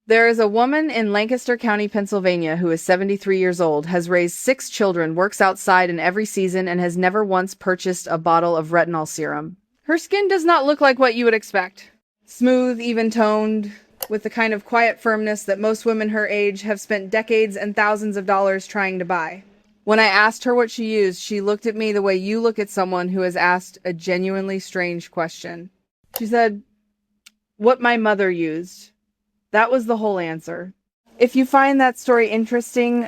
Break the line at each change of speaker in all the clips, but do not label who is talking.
There is a woman in Lancaster County, Pennsylvania, who is 73 years old, has raised 6 children, works outside in every season, and has never once purchased a bottle of retinol serum. Her skin does not look like what you would expect. Smooth, even-toned, with the kind of quiet firmness that most women her age have spent decades and thousands of dollars trying to buy. When I asked her what she used, she looked at me the way you look at someone who has asked a genuinely strange question. She said, "What my mother used." That was the whole answer. If you find that story interesting,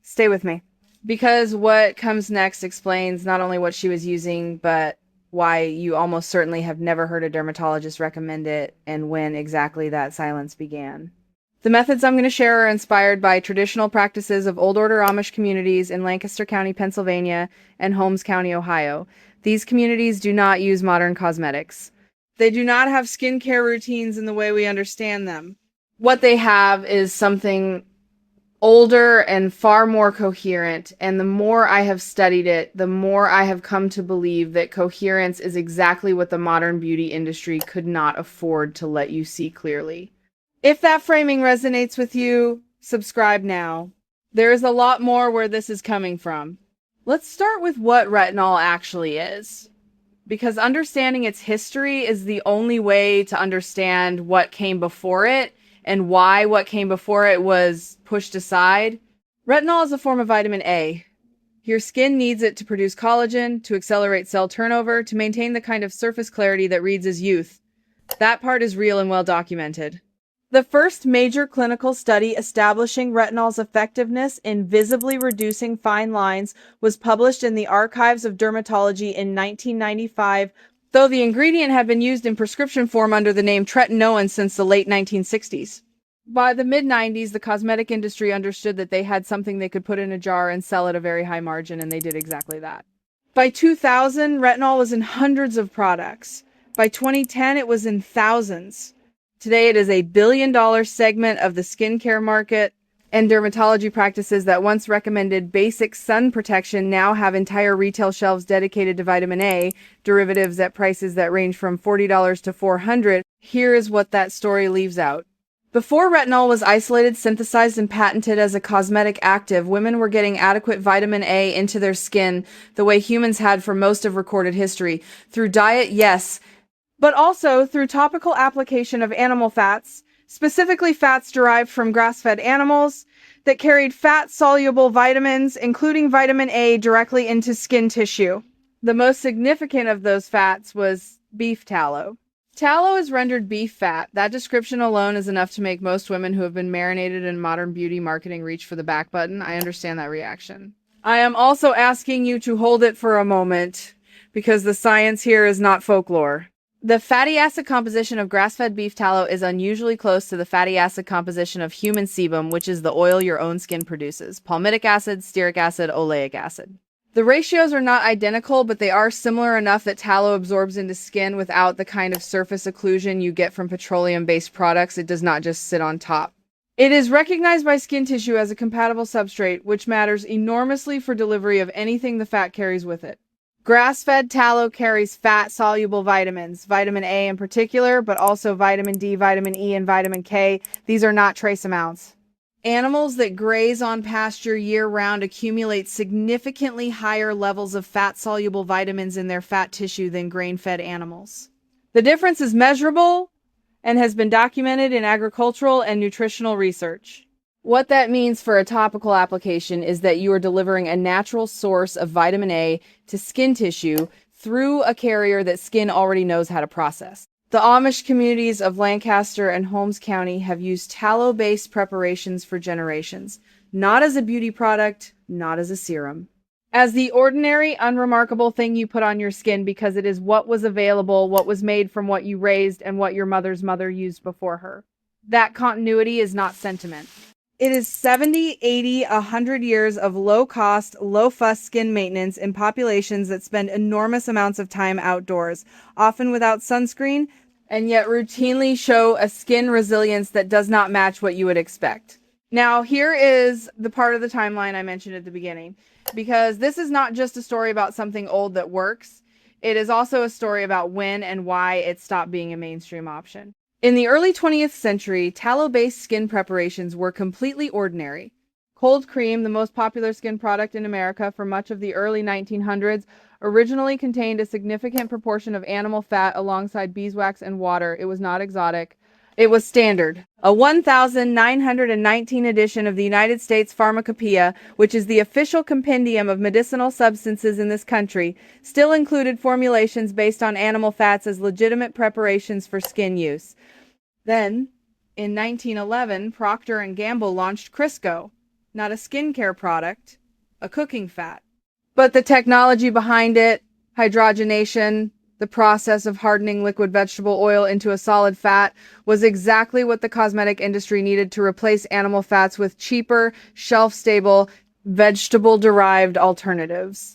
stay with me. Because what comes next explains not only what she was using, but why you almost certainly have never heard a dermatologist recommend it and when exactly that silence began. The methods I'm going to share are inspired by traditional practices of old order Amish communities in Lancaster County, Pennsylvania, and Holmes County, Ohio. These communities do not use modern cosmetics. They do not have skincare routines in the way we understand them. What they have is something older and far more coherent, and the more I have studied it, the more I have come to believe that coherence is exactly what the modern beauty industry could not afford to let you see clearly. If that framing resonates with you, subscribe now. There is a lot more where this is coming from. Let's start with what retinol actually is, because understanding its history is the only way to understand what came before it and why what came before it was pushed aside. Retinol is a form of vitamin A. Your skin needs it to produce collagen, to accelerate cell turnover, to maintain the kind of surface clarity that reads as youth. That part is real and well documented. The first major clinical study establishing retinol's effectiveness in visibly reducing fine lines was published in the Archives of Dermatology in 1995, though the ingredient had been used in prescription form under the name tretinoin since the late 1960s. By the mid-90s, the cosmetic industry understood that they had something they could put in a jar and sell at a very high margin, and they did exactly that. By 2000, retinol was in hundreds of products. By 2010, it was in thousands. Today, it is a billion-dollar segment of the skincare market, and dermatology practices that once recommended basic sun protection now have entire retail shelves dedicated to vitamin A, derivatives at prices that range from $40 to $400. Here is what that story leaves out. Before retinol was isolated, synthesized, and patented as a cosmetic active, women were getting adequate vitamin A into their skin the way humans had for most of recorded history. Through diet, yes, but also through topical application of animal fats, specifically fats derived from grass-fed animals that carried fat-soluble vitamins, including vitamin A, directly into skin tissue. The most significant of those fats was beef tallow. Tallow is rendered beef fat. That description alone is enough to make most women who have been marinated in modern beauty marketing reach for the back button. I understand that reaction. I am also asking you to hold it for a moment, because the science here is not folklore. The fatty acid composition of grass-fed beef tallow is unusually close to the fatty acid composition of human sebum, which is the oil your own skin produces. Palmitic acid, stearic acid, oleic acid. The ratios are not identical, but they are similar enough that tallow absorbs into skin without the kind of surface occlusion you get from petroleum-based products. It does not just sit on top. It is recognized by skin tissue as a compatible substrate, which matters enormously for delivery of anything the fat carries with it. Grass-fed tallow carries fat-soluble vitamins, vitamin A in particular, but also vitamin D, vitamin E, and vitamin K. These are not trace amounts. Animals that graze on pasture year-round accumulate significantly higher levels of fat-soluble vitamins in their fat tissue than grain-fed animals. The difference is measurable and has been documented in agricultural and nutritional research. What that means for a topical application is that you are delivering a natural source of vitamin A to skin tissue through a carrier that skin already knows how to process. The Amish communities of Lancaster and Holmes County have used tallow-based preparations for generations, not as a beauty product, not as a serum. As the ordinary, unremarkable thing you put on your skin because it is what was available, what was made from what you raised, and what your mother's mother used before her. That continuity is not sentiment. It is 70, 80, 100 years of low-cost, low-fuss skin maintenance in populations that spend enormous amounts of time outdoors, often without sunscreen, and yet routinely show a skin resilience that does not match what you would expect. Now, here is the part of the timeline I mentioned at the beginning, because this is not just a story about something old that works. It is also a story about when and why it stopped being a mainstream option. In the early 20th century, tallow-based skin preparations were completely ordinary. Cold cream, the most popular skin product in America for much of the early 1900s, originally contained a significant proportion of animal fat alongside beeswax and water. It was not exotic. It was standard. A 1919 edition of the United States Pharmacopoeia, which is the official compendium of medicinal substances in this country, still included formulations based on animal fats as legitimate preparations for skin use. Then, in 1911, Procter & Gamble launched Crisco, not a skincare product, a cooking fat. But the technology behind it, hydrogenation, the process of hardening liquid vegetable oil into a solid fat, was exactly what the cosmetic industry needed to replace animal fats with cheaper, shelf-stable, vegetable-derived alternatives.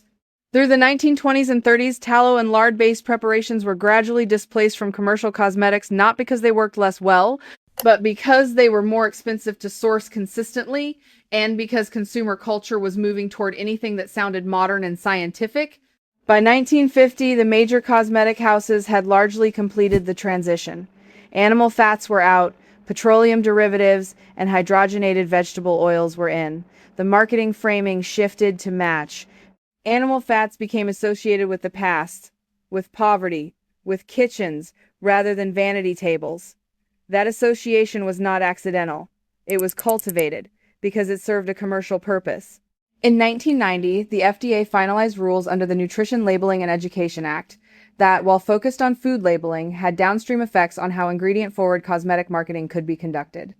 Through the 1920s and 30s, tallow and lard-based preparations were gradually displaced from commercial cosmetics, not because they worked less well, but because they were more expensive to source consistently, and because consumer culture was moving toward anything that sounded modern and scientific. By 1950, the major cosmetic houses had largely completed the transition. Animal fats were out, petroleum derivatives, and hydrogenated vegetable oils were in. The marketing framing shifted to match. Animal fats became associated with the past, with poverty, with kitchens, rather than vanity tables. That association was not accidental. It was cultivated, because it served a commercial purpose. In 1990, the FDA finalized rules under the Nutrition Labeling and Education Act that, while focused on food labeling, had downstream effects on how ingredient-forward cosmetic marketing could be conducted.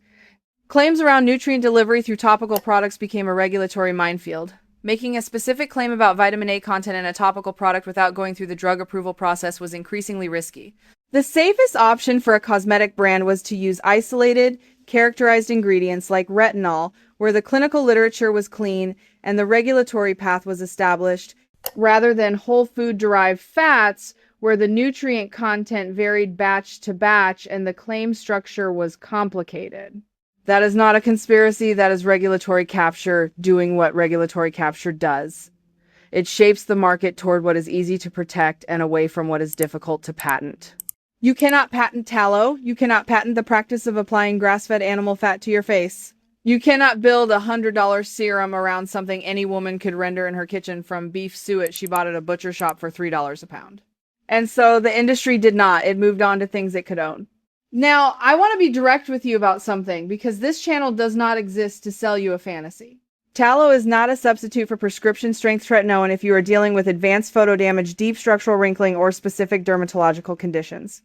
Claims around nutrient delivery through topical products became a regulatory minefield. Making a specific claim about vitamin A content in a topical product without going through the drug approval process was increasingly risky. The safest option for a cosmetic brand was to use isolated, characterized ingredients like retinol, where the clinical literature was clean and the regulatory path was established, rather than whole food-derived fats, where the nutrient content varied batch to batch and the claim structure was complicated. That is not a conspiracy, that is regulatory capture doing what regulatory capture does. It shapes the market toward what is easy to protect and away from what is difficult to patent. You cannot patent tallow. You cannot patent the practice of applying grass-fed animal fat to your face. You cannot build a $100 serum around something any woman could render in her kitchen from beef suet she bought at a butcher shop for $3 a pound. And so the industry did not. It moved on to things it could own. Now, I want to be direct with you about something, because this channel does not exist to sell you a fantasy. Tallow is not a substitute for prescription-strength tretinoin if you are dealing with advanced photo damage, deep structural wrinkling, or specific dermatological conditions.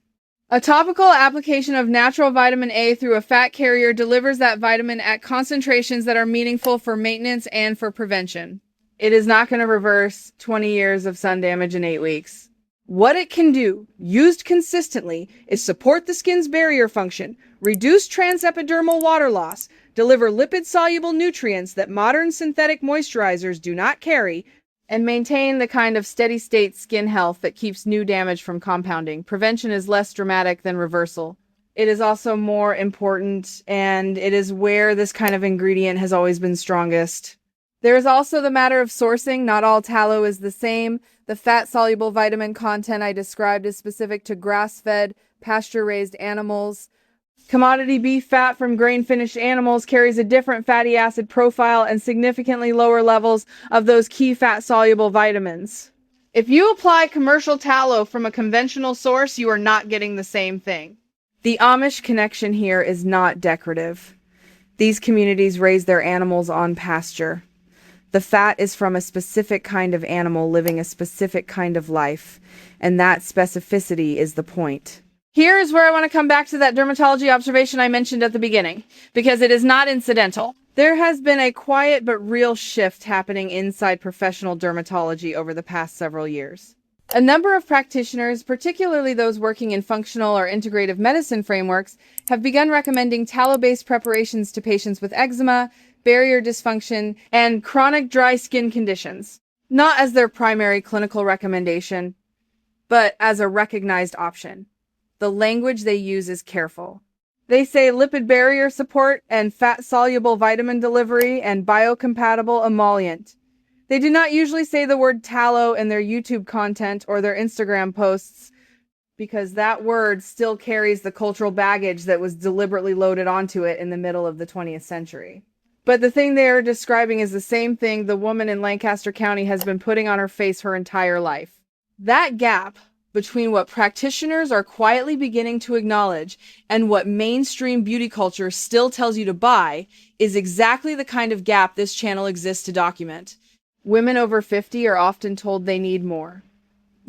A topical application of natural vitamin A through a fat carrier delivers that vitamin at concentrations that are meaningful for maintenance and for prevention. It is not going to reverse 20 years of sun damage in 8 weeks. What it can do, used consistently, is support the skin's barrier function, reduce transepidermal water loss, deliver lipid-soluble nutrients that modern synthetic moisturizers do not carry, and maintain the kind of steady-state skin health that keeps new damage from compounding. Prevention is less dramatic than reversal. It is also more important, and it is where this kind of ingredient has always been strongest. There is also the matter of sourcing. Not all tallow is the same. The fat-soluble vitamin content I described is specific to grass-fed, pasture-raised animals. Commodity beef fat from grain-finished animals carries a different fatty acid profile and significantly lower levels of those key fat-soluble vitamins. If you apply commercial tallow from a conventional source, you are not getting the same thing. The Amish connection here is not decorative. These communities raise their animals on pasture. The fat is from a specific kind of animal living a specific kind of life, and that specificity is the point. Here is where I want to come back to that dermatology observation I mentioned at the beginning, because it is not incidental. There has been a quiet but real shift happening inside professional dermatology over the past several years. A number of practitioners, particularly those working in functional or integrative medicine frameworks, have begun recommending tallow-based preparations to patients with eczema, barrier dysfunction, and chronic dry skin conditions, not as their primary clinical recommendation, but as a recognized option. The language they use is careful. They say lipid barrier support and fat-soluble vitamin delivery and biocompatible emollient. They do not usually say the word tallow in their YouTube content or their Instagram posts, because that word still carries the cultural baggage that was deliberately loaded onto it in the middle of the 20th century. But the thing they are describing is the same thing the woman in Lancaster County has been putting on her face her entire life. That gap between what practitioners are quietly beginning to acknowledge and what mainstream beauty culture still tells you to buy is exactly the kind of gap this channel exists to document. Women over 50 are often told they need more.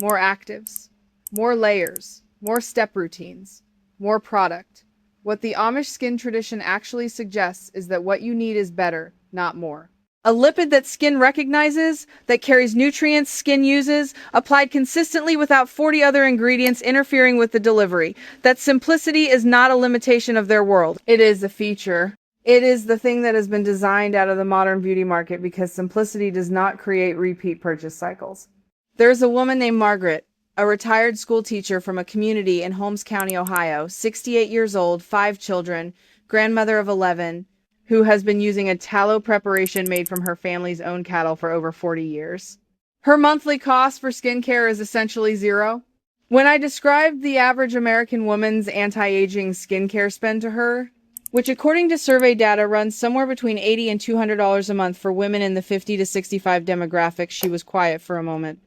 More actives, more layers, more step routines, more product. What the Amish skin tradition actually suggests is that what you need is better, not more. A lipid that skin recognizes, that carries nutrients skin uses, applied consistently without 40 other ingredients interfering with the delivery. That simplicity is not a limitation of their world. It is a feature. It is the thing that has been designed out of the modern beauty market because simplicity does not create repeat purchase cycles. There's a woman named Margaret, a retired school teacher from a community in Holmes County, Ohio, 68 years old, 5 children, grandmother of 11, who has been using a tallow preparation made from her family's own cattle for over 40 years. Her monthly cost for skincare is essentially zero. When I described the average American woman's anti-aging skincare spend to her, which according to survey data runs somewhere between $80 and $200 a month for women in the 50 to 65 demographic, she was quiet for a moment.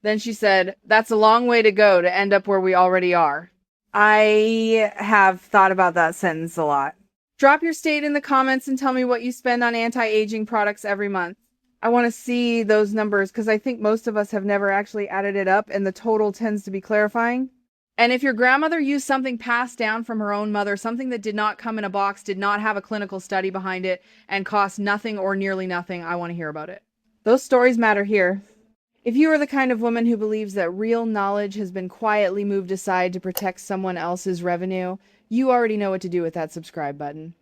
Then she said, "That's a long way to go to end up where we already are." I have thought about that sentence a lot. Drop your state in the comments and tell me what you spend on anti-aging products every month. I want to see those numbers because I think most of us have never actually added it up and the total tends to be clarifying. And if your grandmother used something passed down from her own mother, something that did not come in a box, did not have a clinical study behind it, and cost nothing or nearly nothing, I want to hear about it. Those stories matter here. If you are the kind of woman who believes that real knowledge has been quietly moved aside to protect someone else's revenue, you already know what to do with that subscribe button.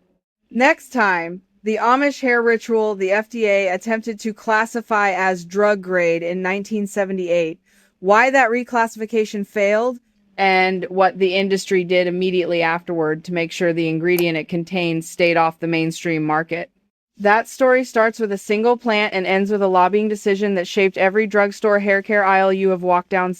Next time, the Amish hair ritual the FDA attempted to classify as drug grade in 1978, why that reclassification failed, and what the industry did immediately afterward to make sure the ingredient it contained stayed off the mainstream market. That story starts with a single plant and ends with a lobbying decision that shaped every drugstore hair care aisle you have walked down